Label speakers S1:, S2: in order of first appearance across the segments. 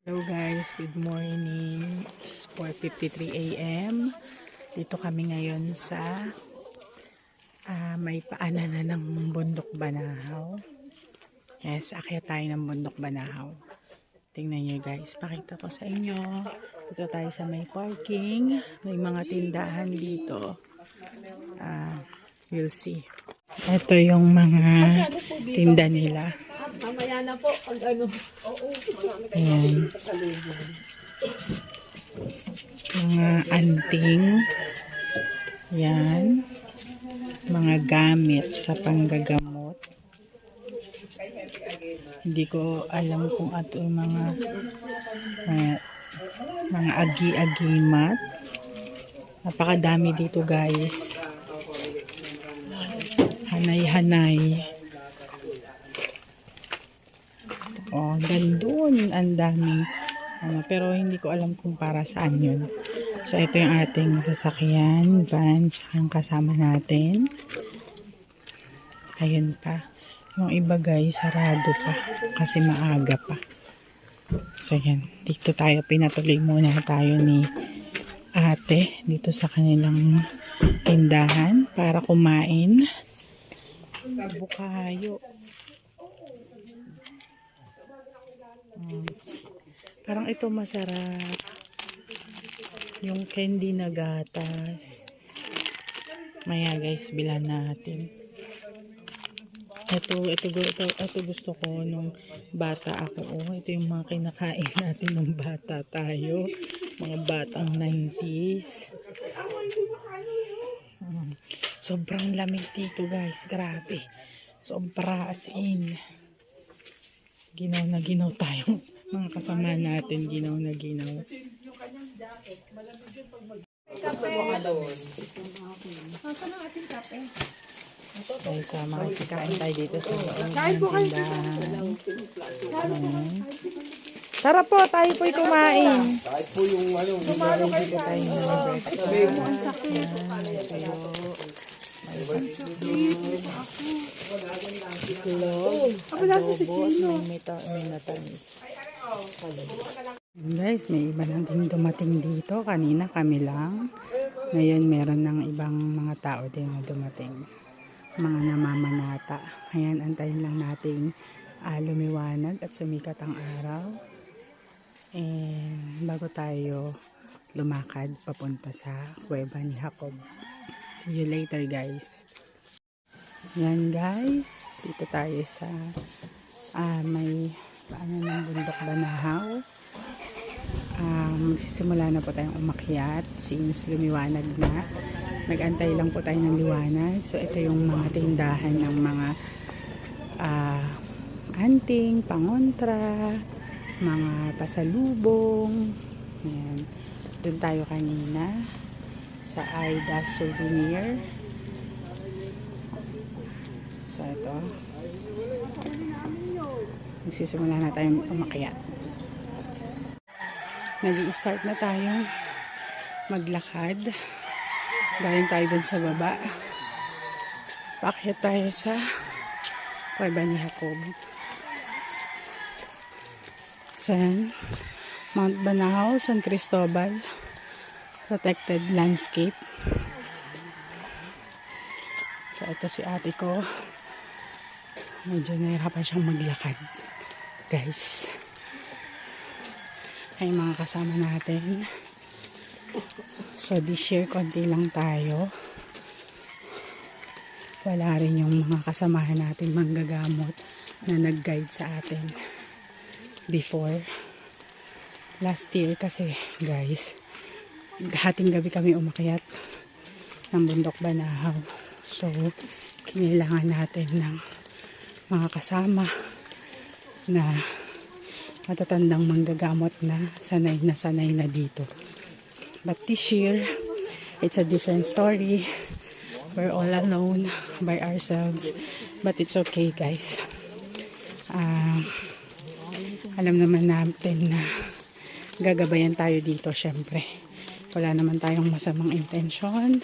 S1: Hello guys, good morning. It's 4:53 a.m. Dito kami ngayon sa may paanan na ng Bundok Banahaw. Yes, akyat tayo ng Bundok Banahaw. Tingnan nyo guys, pakita ko sa inyo. Dito tayo sa may parking. May mga tindahan dito. You'll see. Ito yung mga tinda nila.
S2: Mamaya na po pag ano. Oo,
S1: Ayan. Mga anting. Yan. Mga gamit sa panggagamot. Hindi ko alam kung ato yung mga agi-agimat. Napakadami dito guys. Hanay-hanay. Oh, gandun. Ang daming pero hindi ko alam kung para saan yun. So, ito yung ating sasakyan, van, tsaka yung kasama natin. Ayun pa. Yung iba guys, sarado pa. Kasi maaga pa. So, yan. Dito tayo. Pinatuloy muna tayo ni ate dito sa kanilang tindahan para kumain. Bukayo. Parang ito masarap. Yung candy na gatas. Maya guys, bilan natin. Ito gusto ko nung bata ako. Oh, ito yung mga kinakain natin nung bata tayo. Mga batang 90s. Sobrang lamig dito guys. Grabe. Sobra as in. Ginaw na ginaw tayo. Mga kasama natin, ginaw na ginaw. Ay, sa mga kikain tayo dito sa tindahan. Tara po, tayo po'y kumain.
S3: Tayo po yung
S1: Kumalo kayo tayo. May natamis. Guys, may iba lang din dumating dito. Kanina kami lang. Ngayon meron ng ibang mga tao din na dumating. Mga namamanata. Ayan, antayin lang natin lumiwanag at sumikat ang araw. And bago tayo lumakad papunta sa kuweba ni Jacob. See you later guys. Yan guys, dito tayo sa may paano ng Bundok Banahaw. Magsisimula na po tayong umakyat since lumiwanag na. Nag-antay lang po tayo ng liwanag. So ito yung mga tindahan ng mga anting, pangontra, mga pasalubong. Ayan. Doon tayo kanina sa Aida Souvenir. So ito. Magsisimula na tayong umakyat. Nag-i-start na tayo maglakad. Galing tayo dun sa baba. Paakyat tayo sa kuweba ni Jacob. San Mount Banahaw, San Cristobal Protected Landscape. So ito si ate ko. Medyo nahirapan siyang maglakad. Guys. Ay mga kasama natin. So this year konti lang tayo. Wala rin yung mga kasamahan natin manggagamot na nag-guide sa atin before. Last year kasi guys, hating gabi kami umakyat ng Bundok Banahaw. So kinailangan natin ng mga kasama na matatandang manggagamot na sanay na dito. But this year, it's a different story. We're all alone by ourselves. But it's okay guys. Alam naman natin na gagabayan tayo dito syempre. Wala naman tayong masamang intensyon.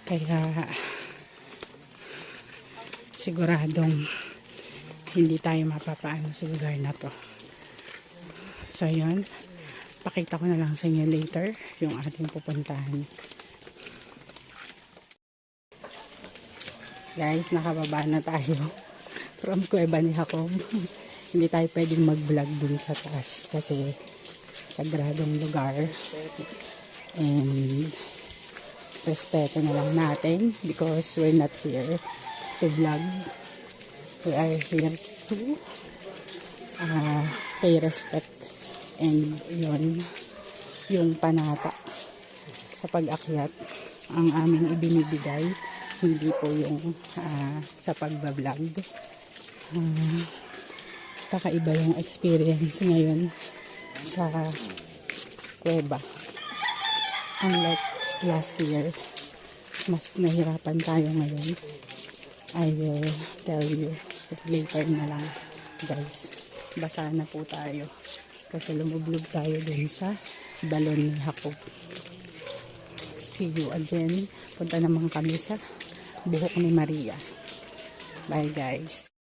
S1: Kaya siguradong hindi tayo mapapaano sa lugar na to. So, yun. Pakita ko na lang sa inyo later yung ating pupuntahan. Guys, nakababa na tayo from Kuweba ni Jacob. Hindi tayo pwedeng mag-vlog dun sa taas kasi sagradong lugar. And respeto na lang natin because we're not here to vlog. We are here to pay respect. And yun, yung panata sa pag-akyat ang aming ibinibigay, hindi po yung sa pagbablog. Kakaiba yung experience ngayon sa Kuweba. Unlike last year, mas nahirapan tayo ngayon. I will tell you later na lang, guys. Basa na po tayo kasi lumublog tayo dun sa balon ni Jacob. See you again. Punta naman kami sa buhok ni Maria. Bye, guys.